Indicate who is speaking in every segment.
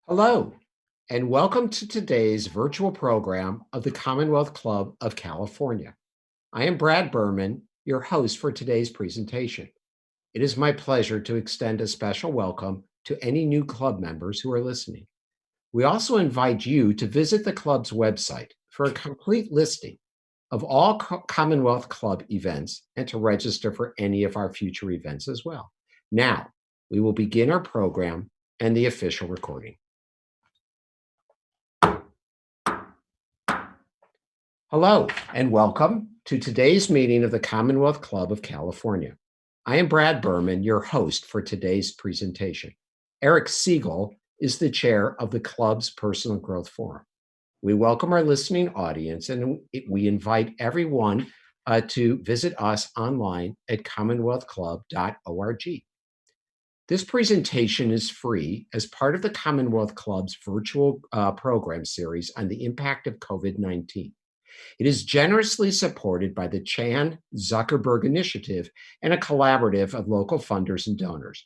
Speaker 1: Hello, and welcome to today's virtual program of the Commonwealth Club of California. I am Brad Berman, your host for today's presentation. It is my pleasure to extend a special welcome to any new club members who are listening. We also invite you to visit the club's website for a complete listing of all Commonwealth Club events and to register for any of our future events as well. Now, we will begin our program and the official recording. Hello, and welcome to today's meeting of the Commonwealth Club of California. I am Brad Berman, your host for today's presentation. Eric Siegel is the chair of the club's Personal Growth Forum. We welcome our listening audience and we invite everyone to visit us online at commonwealthclub.org. This presentation is free as part of the Commonwealth Club's virtual program series on the impact of COVID-19. It is generously supported by the Chan Zuckerberg Initiative and a collaborative of local funders and donors.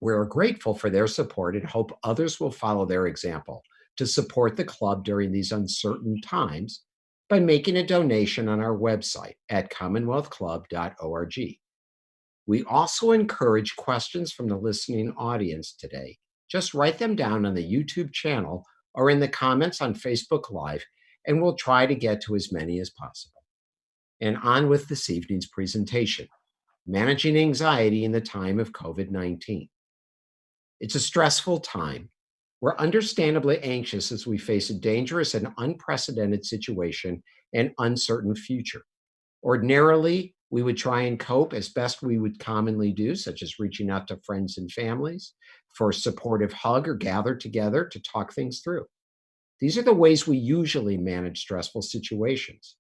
Speaker 1: We're grateful for their support and hope others will follow their example to support the club during these uncertain times by making a donation on our website at commonwealthclub.org. We also encourage questions from the listening audience today. Just write them down on the YouTube channel or in the comments on Facebook Live, and we'll try to get to as many as possible. And on with this evening's presentation, Managing Anxiety in the Time of COVID-19. It's a stressful time. We're understandably anxious as we face a dangerous and unprecedented situation and uncertain future. Ordinarily, we would try and cope as best we would commonly do, such as reaching out to friends and families for a supportive hug or gather together to talk things through. These are the ways we usually manage stressful situations.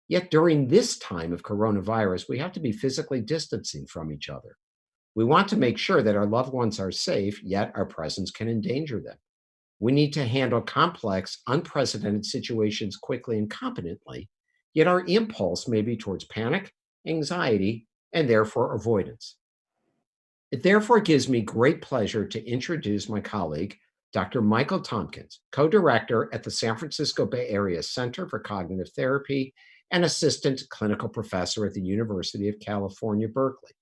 Speaker 1: Yet during this time of coronavirus, we have to be physically distancing from each other. We want to make sure that our loved ones are safe, yet our presence can endanger them. We need to handle complex, unprecedented situations quickly and competently, yet our impulse may be towards panic, anxiety, and therefore avoidance. It therefore gives me great pleasure to introduce my colleague, Dr. Michael Tompkins, co-director at the San Francisco Bay Area Center for Cognitive Therapy and assistant clinical professor at the University of California, Berkeley,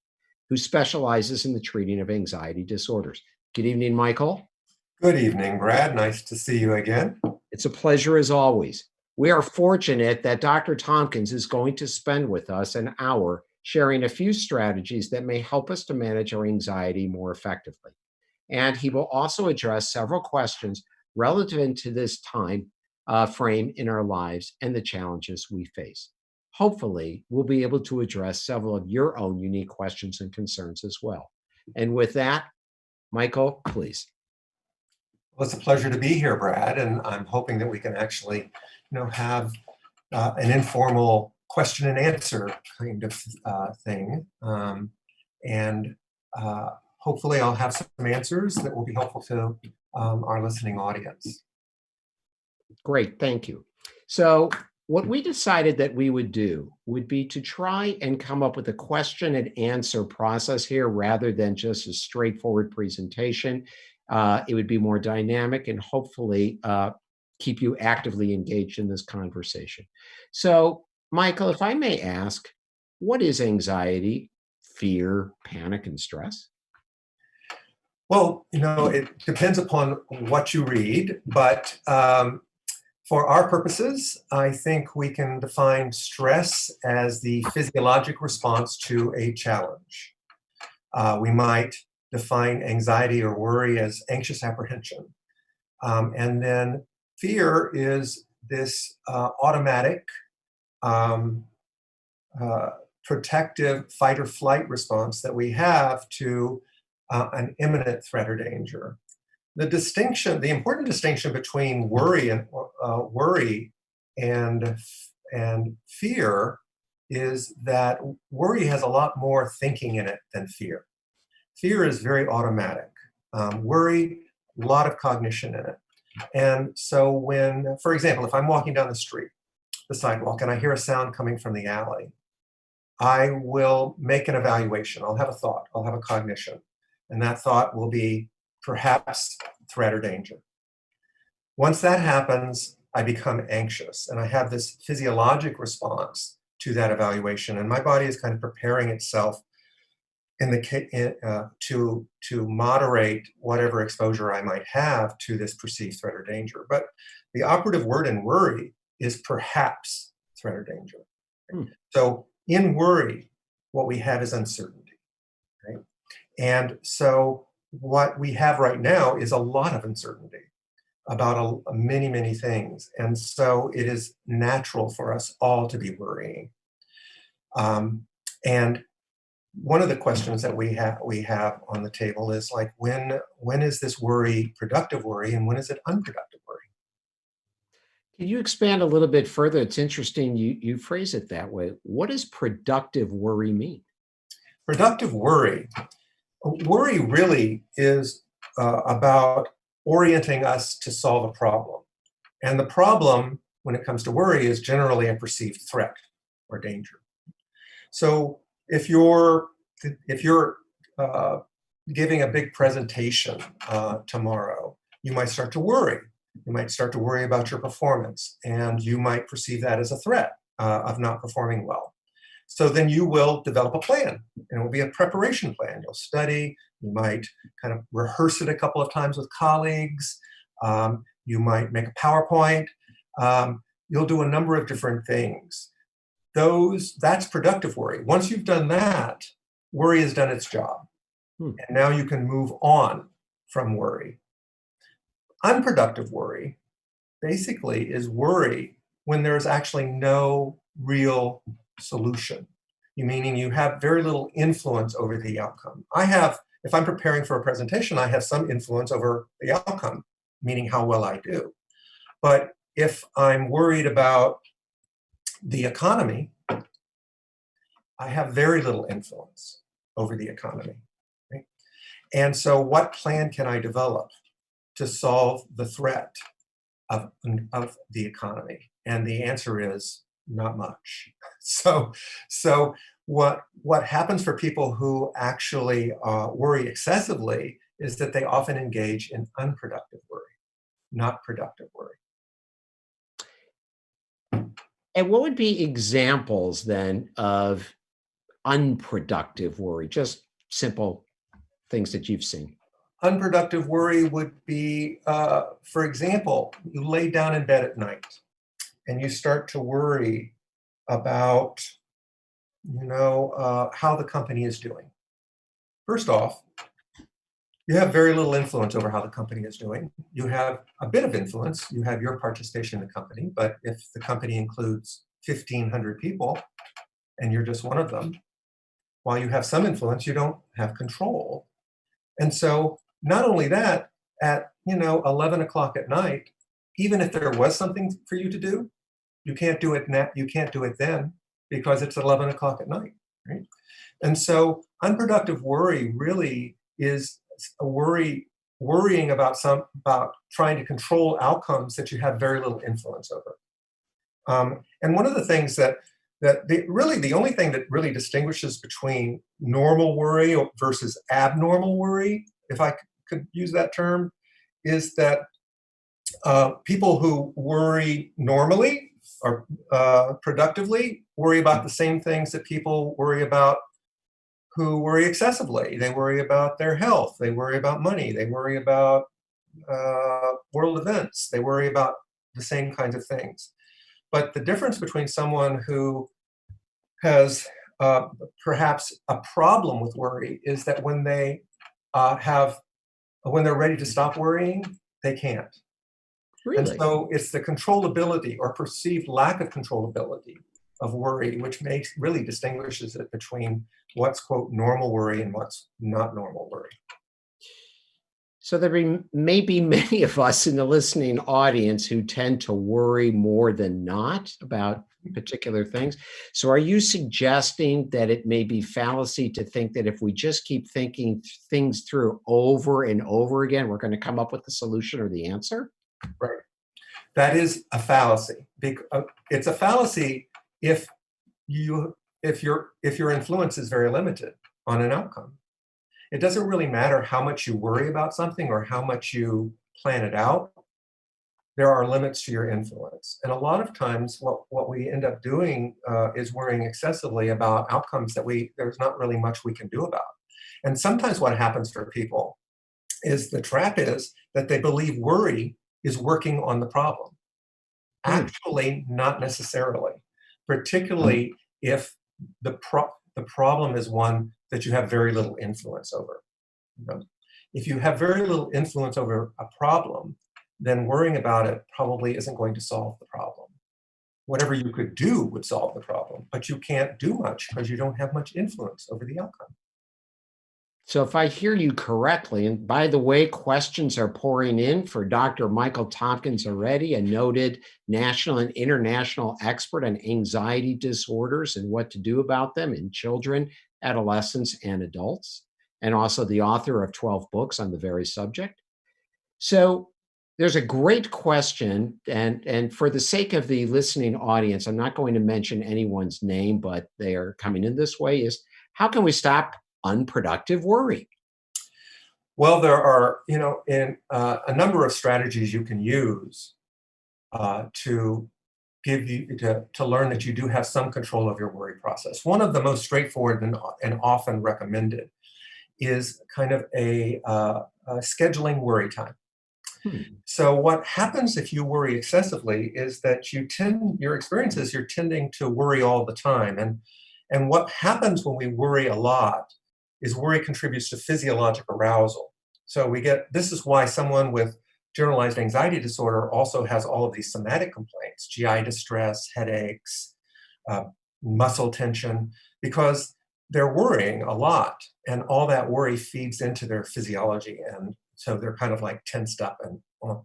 Speaker 1: who specializes in the treating of anxiety disorders. Good evening, Michael.
Speaker 2: Good evening, Brad. Nice to see you again.
Speaker 1: It's a pleasure as always. We are fortunate that Dr. Tompkins is going to spend with us an hour sharing a few strategies that may help us to manage our anxiety more effectively. And he will also address several questions relative to this time frame in our lives and the challenges we face. Hopefully, we'll be able to address several of your own unique questions and concerns as well. And with that, Michael, please.
Speaker 2: Well, it's a pleasure to be here, Brad, and I'm hoping that we can actually, have an informal question and answer kind of thing, and hopefully I'll have some answers that will be helpful to our listening audience.
Speaker 1: Great, thank you. So what we decided that we would do would be to try and come up with a question and answer process here rather than just a straightforward presentation. It would be more dynamic and hopefully keep you actively engaged in this conversation. So, Michael, if I may ask, what is anxiety, fear, panic, and stress?
Speaker 2: Well, it depends upon what you read, but for our purposes, I think we can define stress as the physiologic response to a challenge. We might define anxiety or worry as anxious apprehension. And then fear is this automatic, protective fight or flight response that we have to an imminent threat or danger. The important distinction between worry and fear is that worry has a lot more thinking in it than fear. Fear is very automatic. Worry, a lot of cognition in it. And so when, for example, if I'm walking down the sidewalk, and I hear a sound coming from the alley, I will make an evaluation. I'll have a cognition. And that thought will be perhaps threat or danger. Once that happens, I become anxious and I have this physiologic response to that evaluation. And my body is kind of preparing itself to moderate whatever exposure I might have to this perceived threat or danger. But the operative word in worry is perhaps threat or danger.
Speaker 1: Hmm.
Speaker 2: So in worry, what we have is uncertainty, right? And so what we have right now is a lot of uncertainty about many, many things. And so it is natural for us all to be worrying. And one of the questions that we have on the table is like, when is this worry productive worry and when is it unproductive worry?
Speaker 1: Can you expand a little bit further? It's interesting you phrase it that way. What does productive worry mean?
Speaker 2: Productive worry really is about orienting us to solve a problem. And the problem, when it comes to worry, is generally a perceived threat or danger. So if you're uh, giving a big presentation tomorrow, you might start to worry. You might start to worry about your performance, and you might perceive that as a threat of not performing well. So then you will develop a plan, and it will be a preparation plan. You'll study, you might kind of rehearse it a couple of times with colleagues, you might make a PowerPoint, you'll do a number of different things. That's productive worry. Once you've done that, worry has done its job.
Speaker 1: Hmm.
Speaker 2: And now you can move on from worry. Unproductive worry basically is worry when there's actually no real solution. Meaning you have very little influence over the outcome. If I'm preparing for a presentation, I have some influence over the outcome, meaning how well I do. But if I'm worried about the economy, I have very little influence over the economy. Right? And so what plan can I develop to solve the threat of the economy? And the answer is not much. So what happens for people who actually worry excessively is that they often engage in unproductive worry, not productive worry.
Speaker 1: And what would be examples then of unproductive worry? Just simple things that you've seen.
Speaker 2: Unproductive worry would be, for example, you lay down in bed at night and you start to worry about, how the company is doing. First off, you have very little influence over how the company is doing. You have a bit of influence. You have your participation in the company, but if the company includes 1,500 people and you're just one of them, while you have some influence, you don't have control. And so not only that, at 11 o'clock at night, even if there was something for you to do, you can't do it now, you can't do it then because it's 11 o'clock at night, right? And so unproductive worry really is a worrying about trying to control outcomes that you have very little influence over. And one of the things really the only thing that really distinguishes between normal worry versus abnormal worry, if I could use that term, is that people who worry normally or productively worry about the same things that people worry about who worry excessively. They worry about their health. They worry about money. They worry about world events. They worry about the same kinds of things. But the difference between someone who has perhaps a problem with worry is that when they're ready to stop worrying, they can't. And
Speaker 1: Really?
Speaker 2: so it's the controllability or perceived lack of controllability of worry, which really distinguishes it between what's, quote, normal worry and what's not normal worry.
Speaker 1: So may be many of us in the listening audience who tend to worry more than not about particular things. So are you suggesting that it may be fallacy to think that if we just keep thinking things through over and over again, we're going to come up with the solution or the answer?
Speaker 2: Right. That is a fallacy. It's a fallacy if your influence is very limited on an outcome. It doesn't really matter how much you worry about something or how much you plan it out. there are limits to your influence. And a lot of times what we end up doing is worrying excessively about outcomes that there's not really much we can do about. And sometimes what happens for people is the trap is that they believe worry is working on the problem. Actually, not necessarily, particularly if the problem is one that you have very little influence over. If you have very little influence over a problem, then worrying about it probably isn't going to solve the problem. Whatever you could do would solve the problem, but you can't do much because you don't have much influence over the outcome.
Speaker 1: So if I hear you correctly, and by the way, questions are pouring in for Dr. Michael Tompkins already, a noted national and international expert on anxiety disorders and what to do about them in children, adolescents, and adults, and also the author of 12 books on the very subject. So there's a great question, and for the sake of the listening audience, I'm not going to mention anyone's name, but they are coming in this way, is how can we stop unproductive worry?
Speaker 2: Well, there are, a number of strategies you can use to give you to learn that you do have some control of your worry process. One of the most straightforward and often recommended is kind of a scheduling worry time. So what happens if you worry excessively is that your experience is you're tending to worry all the time. And what happens when we worry a lot is worry contributes to physiologic arousal. So this is why someone with generalized anxiety disorder also has all of these somatic complaints, GI distress, headaches, muscle tension, because they're worrying a lot, and all that worry feeds into their physiology, and so they're kind of like tensed up and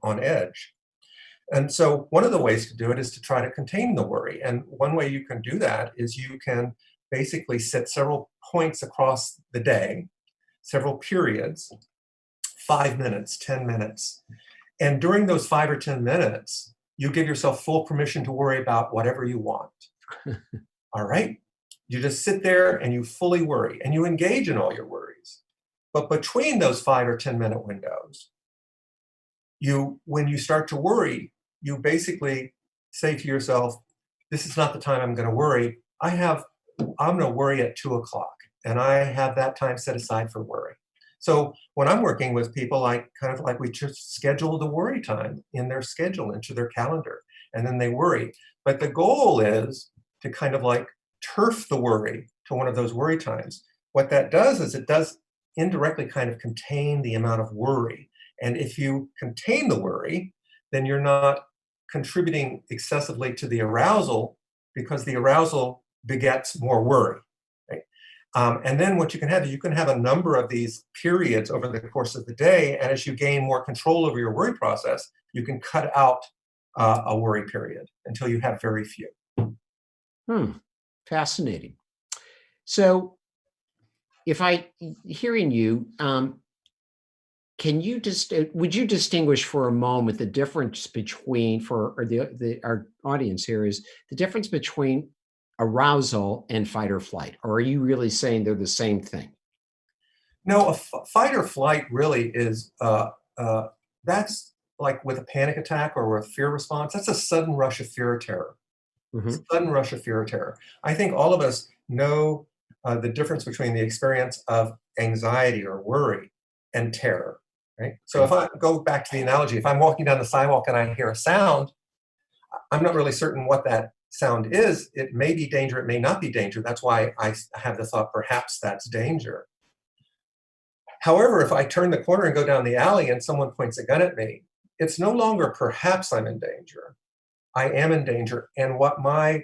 Speaker 2: on edge. And so one of the ways to do it is to try to contain the worry. And one way you can do that is you can basically set several points across the day, several periods, 5 minutes, 10 minutes. And during those 5 or 10 minutes, you give yourself full permission to worry about whatever you want. All right? You just sit there and you fully worry and you engage in all your worries. But between those 5 or 10-minute windows, when you start to worry, you basically say to yourself, this is not the time I'm going to worry. I'm going to worry at 2:00, and I have that time set aside for worry. So when I'm working with people, we just schedule the worry time in their schedule into their calendar, and then they worry. But the goal is to kind of like turf the worry to one of those worry times. What that does is it does indirectly kind of contain the amount of worry. And if you contain the worry, then you're not contributing excessively to the arousal, because the arousal begets more worry. Right? And then what you can have is you can have a number of these periods over the course of the day, and as you gain more control over your worry process, you can cut out a worry period until you have very few.
Speaker 1: Fascinating. So hearing you, would you distinguish for a moment the difference between, our audience here, is the difference between arousal and fight or flight? Or are you really saying they're the same thing?
Speaker 2: No, fight or flight really is, that's like with a panic attack or with fear response, that's a sudden rush of fear or terror. Sudden rush of fear or terror. I think all of us know the difference between the experience of anxiety or worry and terror. Right? So if I go back to the analogy, if I'm walking down the sidewalk and I hear a sound, I'm not really certain what that sound is. It may be danger, it may not be danger. That's why I have the thought, perhaps that's danger. However, if I turn the corner and go down the alley and someone points a gun at me, it's no longer perhaps I'm in danger. I am in danger, and what my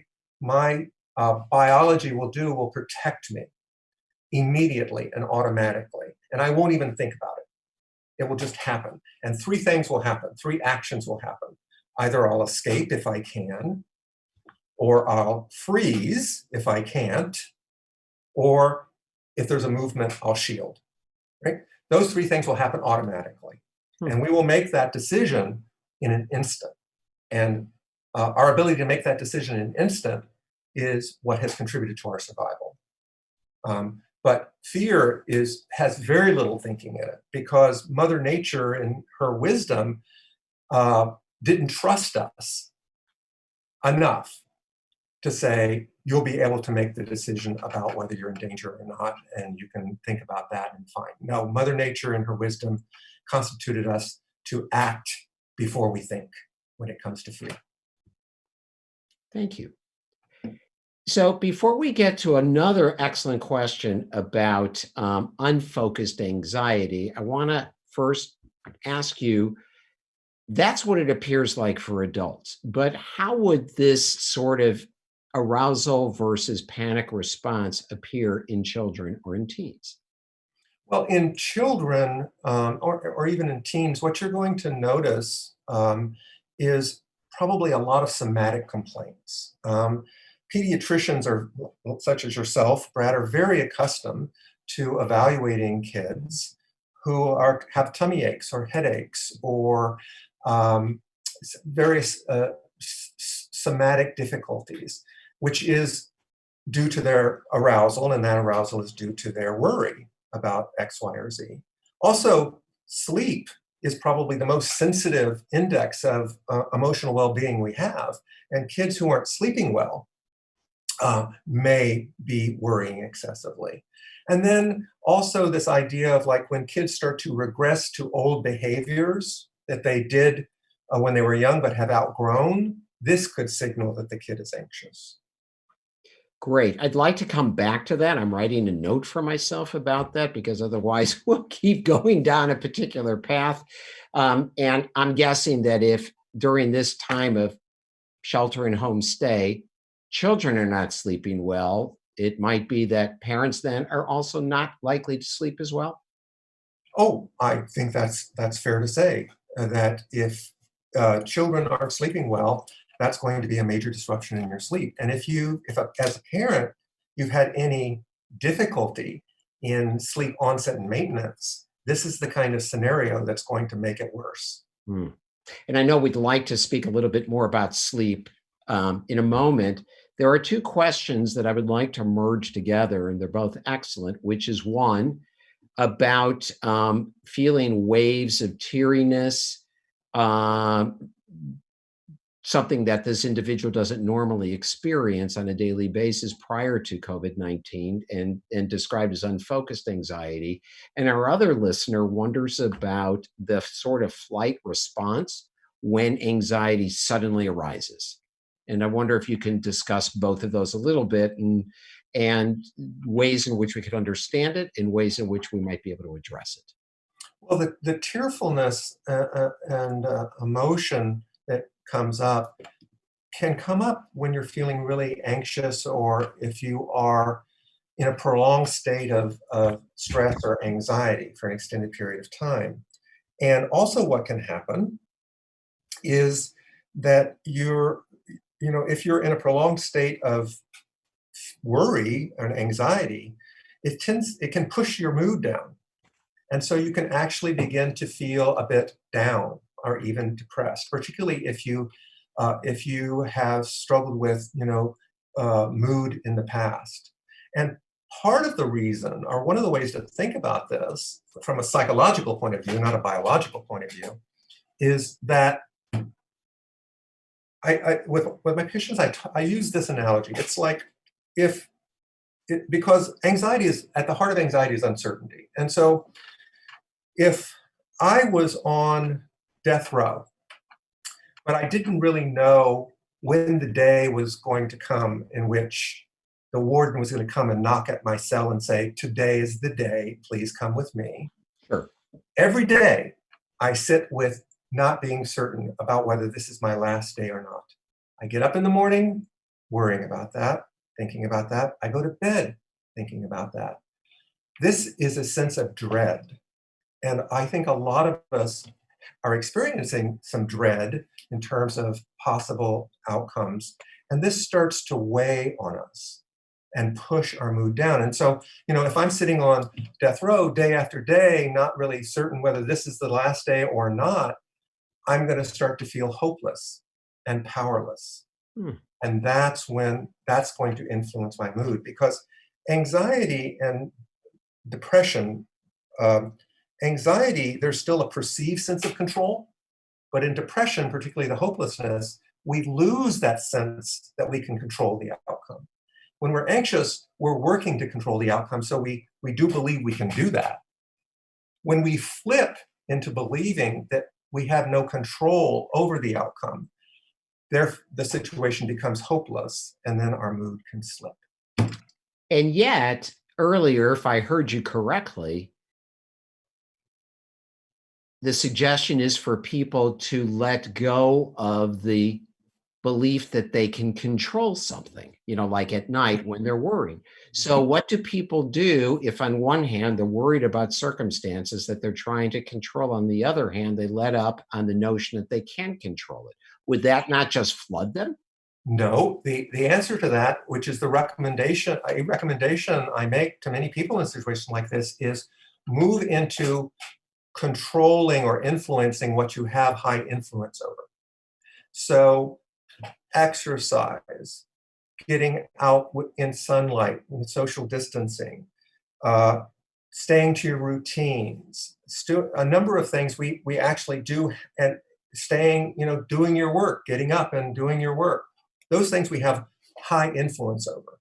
Speaker 2: biology will do will protect me immediately and automatically, and I won't even think about it. It will just happen. And 3 things will happen. 3 actions will happen. Either I'll escape if I can, or I'll freeze if I can't, or if there's a movement, I'll shield. Right? Those 3 things will happen automatically. And we will make that decision in an instant. And our ability to make that decision in an instant is what has contributed to our survival. But fear has very little thinking in it, because Mother Nature, in her wisdom, didn't trust us enough to say, you'll be able to make the decision about whether you're in danger or not, and you can think about that and fine. No, Mother Nature in her wisdom constituted us to act before we think when it comes to fear.
Speaker 1: Thank you. So before we get to another excellent question about unfocused anxiety, I want to first ask you, that's what it appears like for adults, but how would this sort of arousal versus panic response appear in children or in teens?
Speaker 2: Well, in children or even in teens, what you're going to notice is probably a lot of somatic complaints. Pediatricians are, such as yourself, Brad, are very accustomed to evaluating kids who have tummy aches or headaches or various somatic difficulties, which is due to their arousal, and that arousal is due to their worry about X, Y, or Z. Also, sleep is probably the most sensitive index of emotional well-being we have, and kids who aren't sleeping well may be worrying excessively. And then also this idea of like when kids start to regress to old behaviors that they did when they were young but have outgrown, this could signal that the kid is anxious.
Speaker 1: Great. I'd like to come back to that. I'm writing a note for myself about that because otherwise we'll keep going down a particular path. And I'm guessing that if during this time of shelter and home stay, children are not sleeping well, it might be that parents then are also not likely to sleep as well.
Speaker 2: Oh, I think that's fair to say that if children aren't sleeping well, that's going to be a major disruption in your sleep. And as a parent, you've had any difficulty in sleep onset and maintenance, this is the kind of scenario that's going to make it worse.
Speaker 1: Hmm. And I know we'd like to speak a little bit more about sleep in a moment. There are two questions that I would like to merge together, and they're both excellent, which is one about feeling waves of teariness, um, something that this individual doesn't normally experience on a daily basis prior to COVID-19 and described as unfocused anxiety. And our other listener wonders about the sort of flight response when anxiety suddenly arises. And I wonder if you can discuss both of those a little bit and ways in which we could understand it and ways in which we might be able to address it.
Speaker 2: Well, the tearfulness and emotion that comes up can come up when you're feeling really anxious or if you are in a prolonged state of stress or anxiety for an extended period of time. And also, what can happen is that if you're in a prolonged state of worry and anxiety, it can push your mood down. And so you can actually begin to feel a bit down or even depressed, particularly if you have struggled with mood in the past. And part of the reason, or one of the ways to think about this from a psychological point of view, not a biological point of view, is that with my patients, I use this analogy. It's like because anxiety is at the heart of anxiety is uncertainty. And so if I was on death row, but I didn't really know when the day was going to come in which the warden was going to come and knock at my cell and say, "Today is the day, please come with me."
Speaker 1: Sure.
Speaker 2: Every day I sit with not being certain about whether this is my last day or not. I get up in the morning worrying about that, thinking about that. I go to bed thinking about that. This is a sense of dread. And I think a lot of us are experiencing some dread in terms of possible outcomes. And this starts to weigh on us and push our mood down. And so, if I'm sitting on death row day after day, not really certain whether this is the last day or not, I'm going to start to feel hopeless and powerless.
Speaker 1: Hmm.
Speaker 2: And that's when that's going to influence my mood because anxiety and depression, anxiety, there's still a perceived sense of control. But in depression, particularly the hopelessness, we lose that sense that we can control the outcome. When we're anxious, we're working to control the outcome, so we do believe we can do that. When we flip into believing that we have no control over the outcome, the situation becomes hopeless, and then our mood can slip.
Speaker 1: And yet, earlier, if I heard you correctly, the suggestion is for people to let go of the belief that they can control something, like at night when they're worrying. So, what do people do if, on one hand, they're worried about circumstances that they're trying to control? On the other hand, they let up on the notion that they can control it. Would that not just flood them?
Speaker 2: No, the answer to that, which is a recommendation I make to many people in a situation like this, is move into controlling or influencing what you have high influence over. So exercise, getting out in sunlight, with social distancing, staying to your routines, a number of things we actually do, and staying, doing your work, getting up and doing your work. Those things we have high influence over.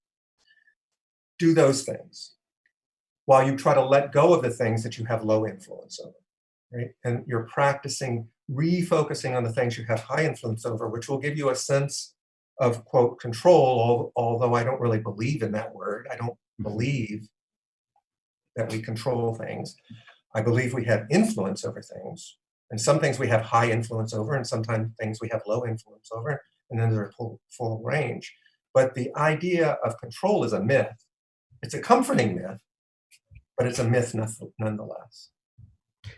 Speaker 2: Do those things while you try to let go of the things that you have low influence over, right? And you're practicing refocusing on the things you have high influence over, which will give you a sense of, quote, control, although I don't really believe in that word. I don't believe that we control things. I believe we have influence over things. And some things we have high influence over, and sometimes things we have low influence over, and then there's a full range. But the idea of control is a myth. It's a comforting myth, but it's a myth nonetheless.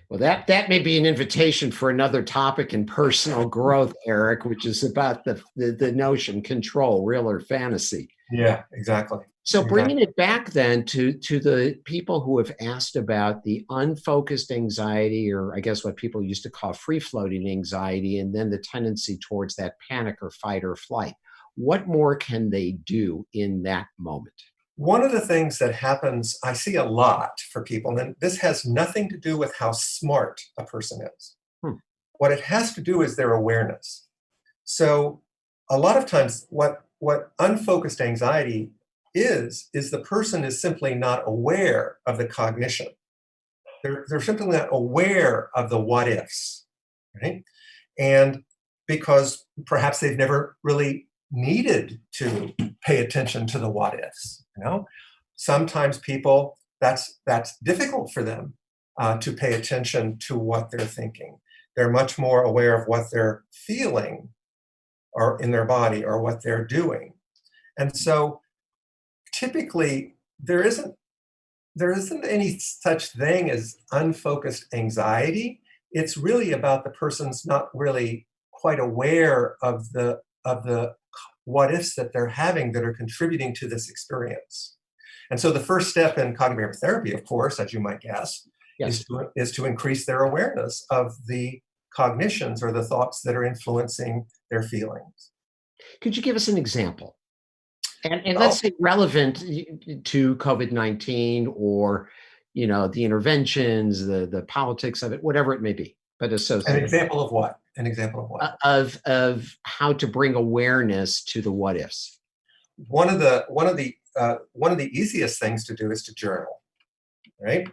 Speaker 1: Well, that may be an invitation for another topic in personal growth, Eric, which is about the notion control, real or fantasy.
Speaker 2: Yeah, exactly.
Speaker 1: So bringing it back then to the people who have asked about the unfocused anxiety, or I guess what people used to call free-floating anxiety, and then the tendency towards that panic or fight or flight. What more can they do in that moment?
Speaker 2: One of the things that happens, I see a lot for people, and this has nothing to do with how smart a person is. What it has to do is their awareness. So a lot of times what unfocused anxiety is the person is simply not aware of the cognition. They're simply not aware of the what ifs, right? And because perhaps they've never really needed to pay attention to the what ifs, sometimes people, that's difficult for them to pay attention to what they're thinking. They're much more aware of what they're feeling or in their body or what they're doing. And so typically there isn't any such thing as unfocused anxiety. It's really about the person's not really quite aware of the what ifs that they're having that are contributing to this experience. And so the first step in cognitive behavioral therapy, of course, as you might guess,
Speaker 1: Yes.
Speaker 2: is to increase their awareness of the cognitions or the thoughts that are influencing their feelings.
Speaker 1: Could you give us an example? And let's say relevant to COVID-19 or, the interventions, the politics of it, whatever it may be, but
Speaker 2: An
Speaker 1: associated.
Speaker 2: example of what? An example of what?
Speaker 1: Of how to bring awareness to the what ifs.
Speaker 2: One of the easiest things to do is to journal, right?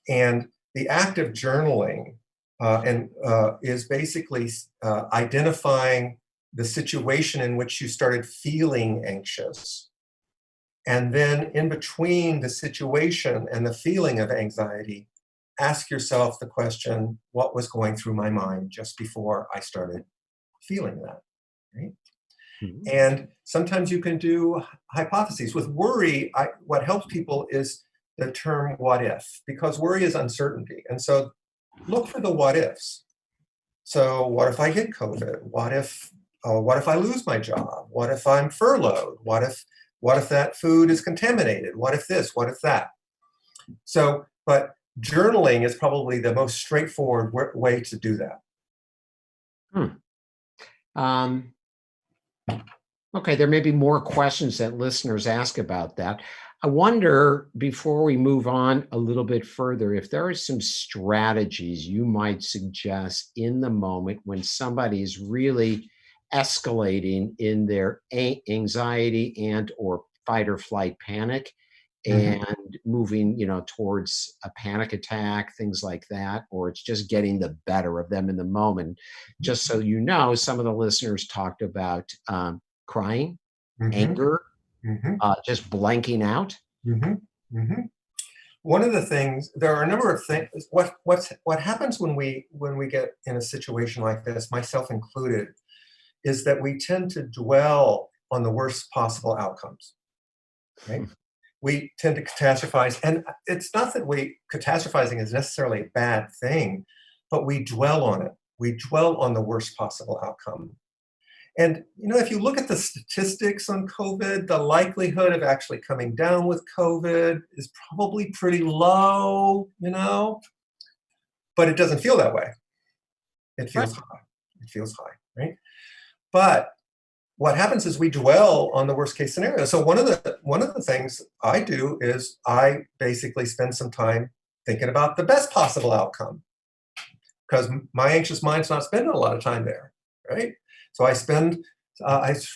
Speaker 2: And the act of journaling is basically identifying the situation in which you started feeling anxious. And then in between the situation and the feeling of anxiety, ask yourself the question, what was going through my mind just before I started feeling that, right?
Speaker 1: Mhm.
Speaker 2: And sometimes you can do hypotheses. With worry, what helps people is the term what if, because worry is uncertainty. And so look for the what ifs. So what if I get COVID? What if I lose my job? What if I'm furloughed? What if that food is contaminated? What if this? What if that? So, but journaling is probably the most straightforward way to do that.
Speaker 1: Okay, there may be more questions that listeners ask about that. I wonder, before we move on a little bit further, if there are some strategies you might suggest in the moment when somebody is really escalating in their anxiety and or fight or flight panic
Speaker 2: Mhm.
Speaker 1: and moving, towards a panic attack, things like that, or it's just getting the better of them in the moment. Just so you know, some of the listeners talked about crying,
Speaker 2: Mhm.
Speaker 1: anger,
Speaker 2: Mhm.
Speaker 1: just blanking out.
Speaker 2: Mhm. Mhm. One of the things, there are a number of things. What happens when we get in a situation like this, myself included, is that we tend to dwell on the worst possible outcomes. Right? We tend to catastrophize, and it's not that we catastrophizing is necessarily a bad thing, but we dwell on it. We dwell on the worst possible outcome. And if you look at the statistics on COVID, the likelihood of actually coming down with COVID is probably pretty low, but it doesn't feel that way. It
Speaker 1: Right.
Speaker 2: feels high. It feels high, right? But what happens is we dwell on the worst case scenario. So one of the things I do is I basically spend some time thinking about the best possible outcome because my anxious mind's not spending a lot of time there, right? So I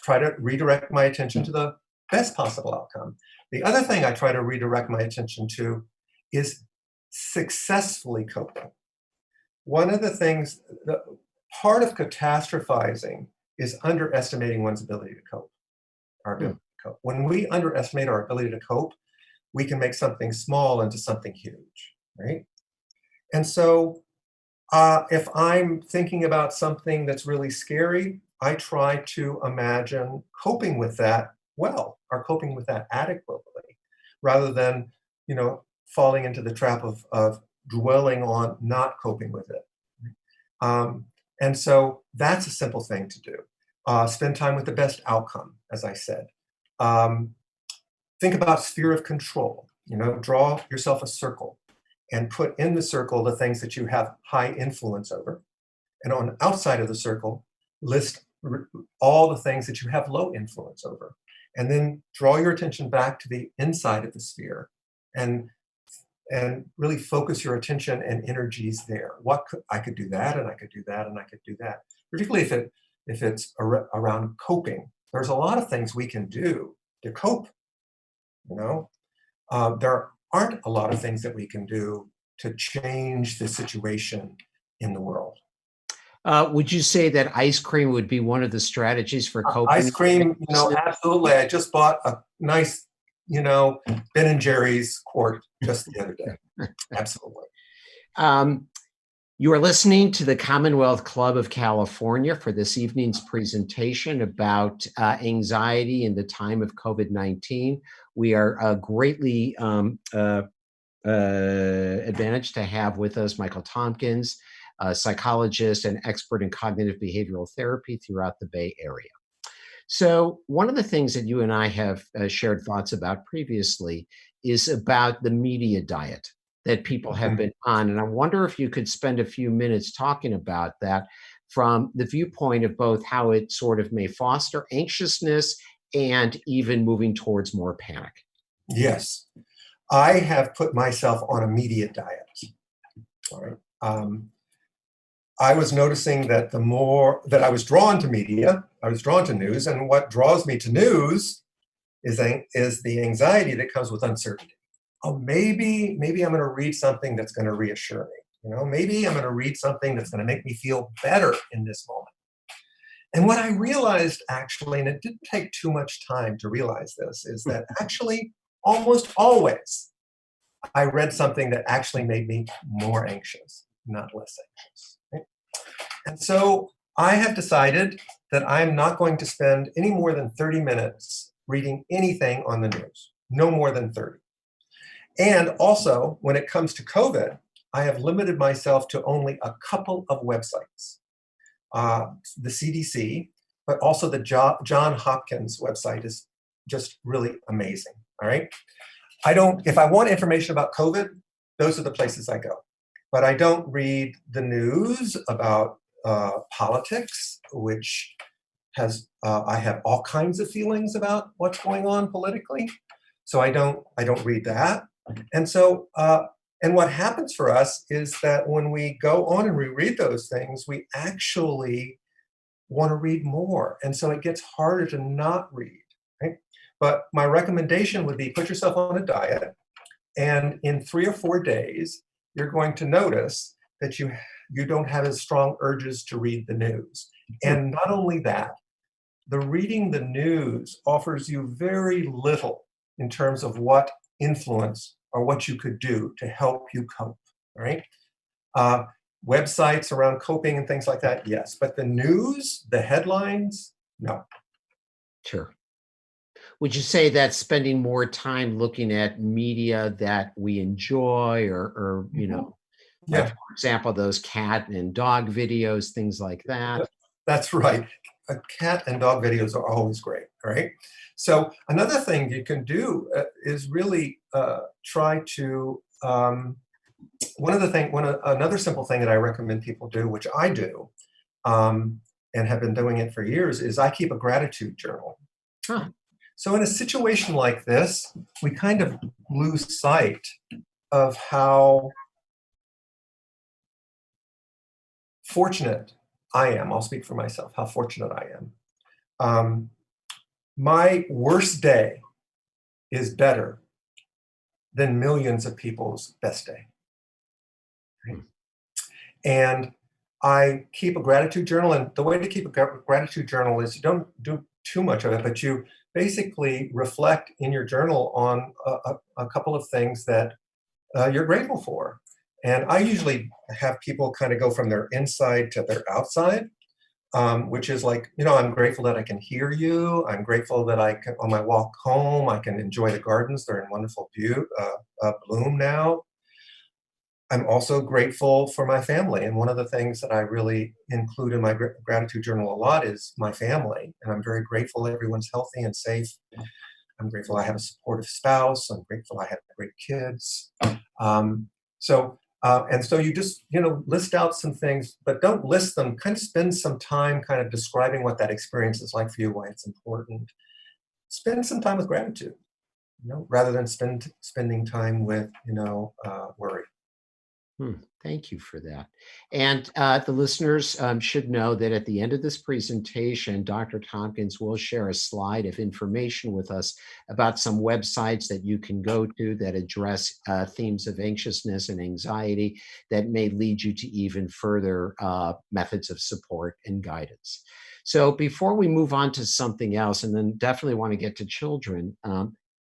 Speaker 2: try to redirect my attention to the best possible outcome. The other thing I try to redirect my attention to is successfully coping. One of the things, part of catastrophizing is underestimating one's ability to cope, our
Speaker 1: Hmm.
Speaker 2: ability to cope. When we underestimate our ability to cope, we can make something small into something huge, right? And so if I'm thinking about something that's really scary, I try to imagine coping with that well, or coping with that adequately, rather than, falling into the trap of dwelling on not coping with it. Um, and so that's a simple thing to do. Spend time with the best outcome, as I said. Um, think about sphere of control. Draw yourself a circle and put in the circle the things that you have high influence over. And on the outside of the circle, list all the things that you have low influence over. And then draw your attention back to the inside of the sphere and really focus your attention and energies there. I could do that, and I could do that, and I could do that. Particularly if it's around coping, there's a lot of things we can do to cope. You know, there aren't a lot of things that we can do to change the situation in the world.
Speaker 1: Would you say that ice cream would be one of the strategies for
Speaker 2: Ice
Speaker 1: coping?
Speaker 2: cream, absolutely. I just bought a nice, Ben and Jerry's quart just the other day. Absolutely.
Speaker 1: Um, you are listening to the Commonwealth Club of California for this evening's presentation about anxiety in the time of COVID-19. We are greatly advantaged to have with us Michael Tompkins, a psychologist and expert in cognitive behavioral therapy throughout the Bay Area. So, one of the things that you and I have shared thoughts about previously is about the media diet that people have
Speaker 2: Mhm.
Speaker 1: been on. And I wonder if you could spend a few minutes talking about that from the viewpoint of both how it sort of may foster anxiousness and even moving towards more panic.
Speaker 2: Yes. I have put myself on a media diet. All right. I was noticing that the more that I was drawn to media, I was drawn to news, and what draws me to news is the anxiety that comes with uncertainty. Oh, maybe I'm going to read something that's going to reassure me. Maybe I'm going to read something that's going to make me feel better in this moment. And what I realized actually, and it didn't take too much time to realize this, is that actually almost always I read something that actually made me more anxious, not less anxious. Right? And so I have decided that I'm not going to spend any more than 30 minutes reading anything on the news, no more than 30. And also, when it comes to COVID, I have limited myself to only a couple of websites, the CDC, but also the John Hopkins website is just really amazing. All right. If I want information about COVID, those are the places I go. But I don't read the news about politics, which I have all kinds of feelings about what's going on politically. So I don't read that. And so, and what happens for us is that when we go on and reread those things, we actually want to read more. And so it gets harder to not read, right? But my recommendation would be put yourself on a diet, and in 3 or 4 days, you're going to notice that you don't have as strong urges to read the news. And not only that, the reading the news offers you very little in terms of what influence or what you could do to help you cope, right? Uh, Websites around coping and things like that, yes. But the news, the headlines, no.
Speaker 1: Sure. Would you say that spending more time looking at media that we enjoy or
Speaker 2: Mhm.
Speaker 1: like,
Speaker 2: Yeah,
Speaker 1: for example, those cat and dog videos, things like that?
Speaker 2: that's right. Cat and dog videos are always great, right? So another thing you can do is really try to another simple thing that I recommend people do, which I do, um, and have been doing it for years, is I keep a gratitude journal.
Speaker 1: Huh.
Speaker 2: So in a situation like this, we kind of lose sight of how fortunate I am. I'll speak for myself, how fortunate I am. Um, my worst day is better than millions of people's best day. Right?
Speaker 1: Hmm.
Speaker 2: And I keep a gratitude journal. And the way to keep a gratitude journal is you don't do too much of it, but you basically reflect in your journal on a couple of things that you're grateful for. And I usually have people kind of go from their inside to their outside, which is like, I'm grateful that I can hear you. I'm grateful that I can, on my walk home, I can enjoy the gardens. They're in wonderful bloom now. I'm also grateful for my family. And one of the things that I really include in my gratitude journal a lot is my family. And I'm very grateful everyone's healthy and safe. I'm grateful I have a supportive spouse. I'm grateful I have great kids. Um, and so you just, list out some things, but don't list them. Kind of spend some time kind of describing what that experience is like for you, why it's important. Spend some time with gratitude, rather than spending time with, worry.
Speaker 1: Hmm, thank you for that. And the listeners should know that at the end of this presentation, Dr. Tompkins will share a slide of information with us about some websites that you can go to that address themes of anxiousness and anxiety that may lead you to even further methods of support and guidance. So before we move on to something else, and then definitely want to get to children,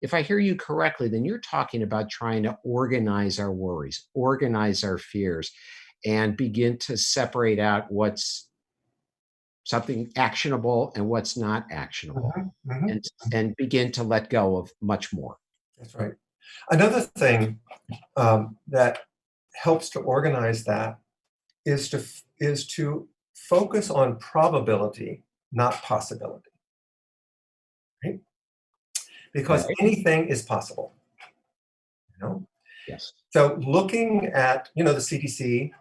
Speaker 1: if I hear you correctly, then you're talking about trying to organize our worries, organize our fears, and begin to separate out what's something actionable and what's not actionable,
Speaker 2: Mhm, mhm.
Speaker 1: and begin to let go of much more.
Speaker 2: That's right. Another thing that helps to organize that is to focus on probability, not possibility, right? Because
Speaker 1: Okay.
Speaker 2: anything is possible. You know?
Speaker 1: Yes.
Speaker 2: So looking at the CDC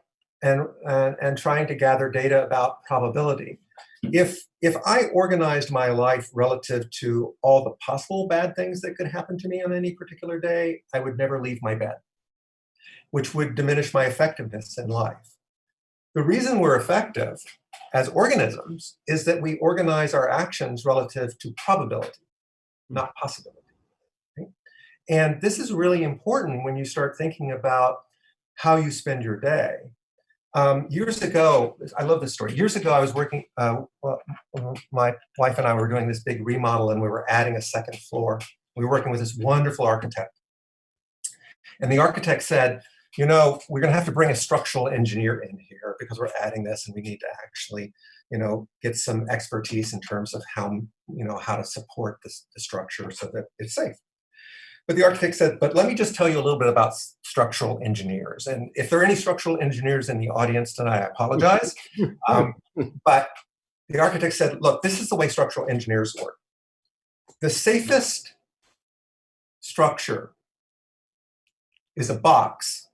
Speaker 2: and trying to gather data about probability. If I organized my life relative to all the possible bad things that could happen to me on any particular day, I would never leave my bed, which would diminish my effectiveness in life. The reason we're effective as organisms is that we organize our actions relative to probability,
Speaker 1: Hmm.
Speaker 2: not possibility. Right? And this is really important when you start thinking about how you spend your day. Years ago, I love this story. Years ago, I was working, my wife and I were doing this big remodel and we were adding a second floor. We were working with this wonderful architect. And the architect said, we're going to have to bring a structural engineer in here because we're adding this and we need to actually, get some expertise in terms of how to support the structure so that it's safe. But the architect said, but let me just tell you a little bit about structural engineers. And if there are any structural engineers in the audience tonight, I apologize. But the architect said, look, this is the way structural engineers work. The safest structure is a box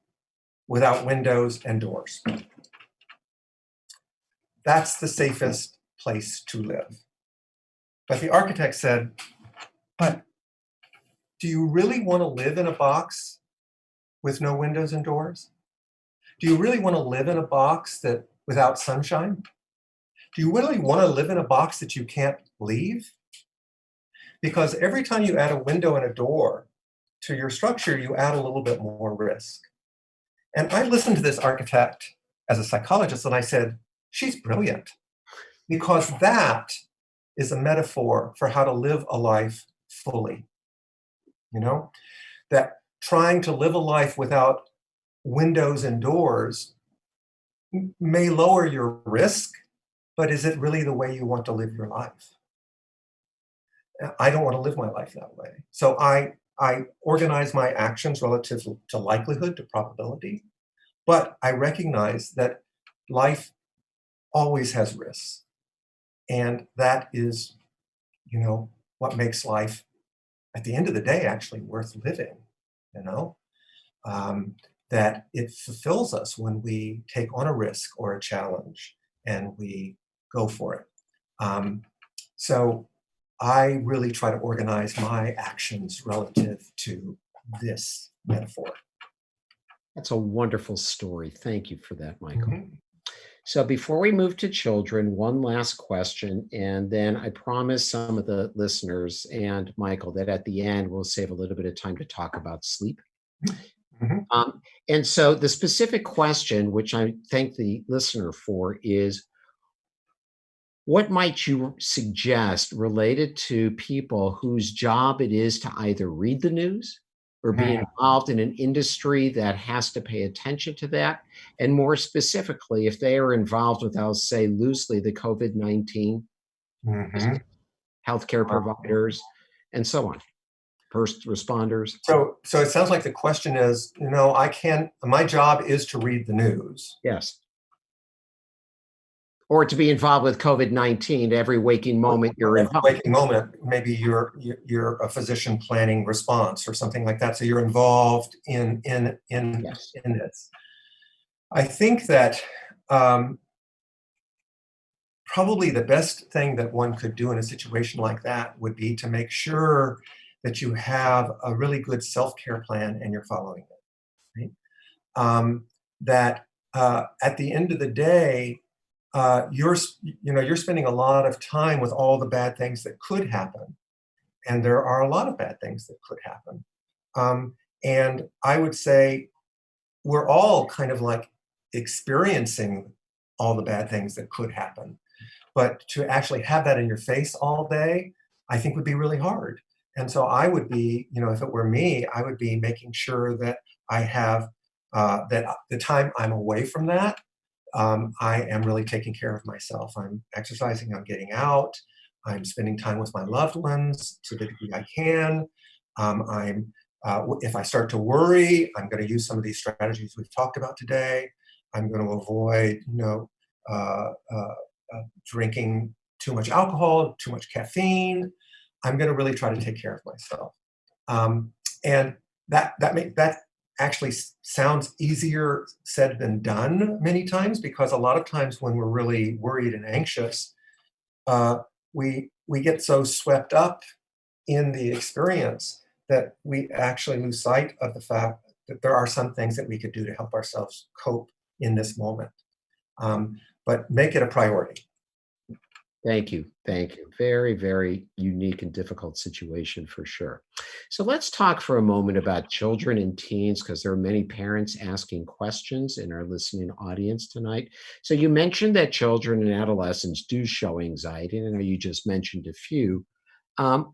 Speaker 2: without windows and doors. That's the safest place to live. But the architect said, but do you really want to live in a box with no windows and doors? Do you really want to live in a box that without sunshine? Do you really want to live in a box that you can't leave? Because every time you add a window and a door to your structure, you add a little bit more risk. And I listened to this architect as a psychologist and I said, she's brilliant, because that is a metaphor for how to live a life fully. You know, that trying to live a life without windows and doors may lower your risk, but is it really the way you want to live your life? I don't want to live my life that way. So I organize my actions relative to likelihood, to probability, but I recognize that life always has risks. And that is, what makes life, at the end of the day, actually worth living, you know? That it fulfills us when we take on a risk or a challenge and we go for it. So I really try to organize my actions relative to this metaphor.
Speaker 1: That's a wonderful story. Thank you for that, Michael.
Speaker 2: Mhm.
Speaker 1: So before we move to children, one last question, and then I promise some of the listeners and Michael that at the end we'll save a little bit of time to talk about sleep.
Speaker 2: Mhm.
Speaker 1: And so the specific question, which I thank the listener for, is what might you suggest related to people whose job it is to either read the news or be
Speaker 2: Mhm.
Speaker 1: involved in an industry that has to pay attention to that? And more specifically, if they are involved with, I'll say loosely, the COVID-19
Speaker 2: Mhm.
Speaker 1: healthcare providers and so on, first responders.
Speaker 2: So it sounds like the question is, my job is to read the news.
Speaker 1: Yes. Or to be involved with COVID-19 every waking moment you're
Speaker 2: Every
Speaker 1: involved.
Speaker 2: waking moment, maybe you're a physician planning response or something like that. So you're involved in
Speaker 1: Yes.
Speaker 2: this. I think that probably the best thing that one could do in a situation like that would be to make sure that you have a really good self-care plan and you're following it. Right? That at the end of the day, you're spending a lot of time with all the bad things that could happen, and there are a lot of bad things that could happen. And I would say we're all kind of like experiencing all the bad things that could happen, but to actually have that in your face all day, I think would be really hard. And so I would be, if it were me, I would be making sure that I have that the time I'm away from that, I am really taking care of myself. I'm exercising, I'm getting out, I'm spending time with my loved ones to the degree I can. If I start to worry, I'm going to use some of these strategies we've talked about today. I'm going to avoid, uh, uh, drinking too much alcohol, too much caffeine. I'm going to really try to take care of myself. And that actually sounds easier said than done many times, because a lot of times when we're really worried and anxious, we get so swept up in the experience that we actually lose sight of the fact that there are some things that we could do to help ourselves cope in this moment. But make it a priority.
Speaker 1: Thank you. Thank you. Very, very unique and difficult situation for sure. So let's talk for a moment about children and teens, because there are many parents asking questions in our listening audience tonight. So you mentioned that children and adolescents do show anxiety, and I know you just mentioned a few. Um,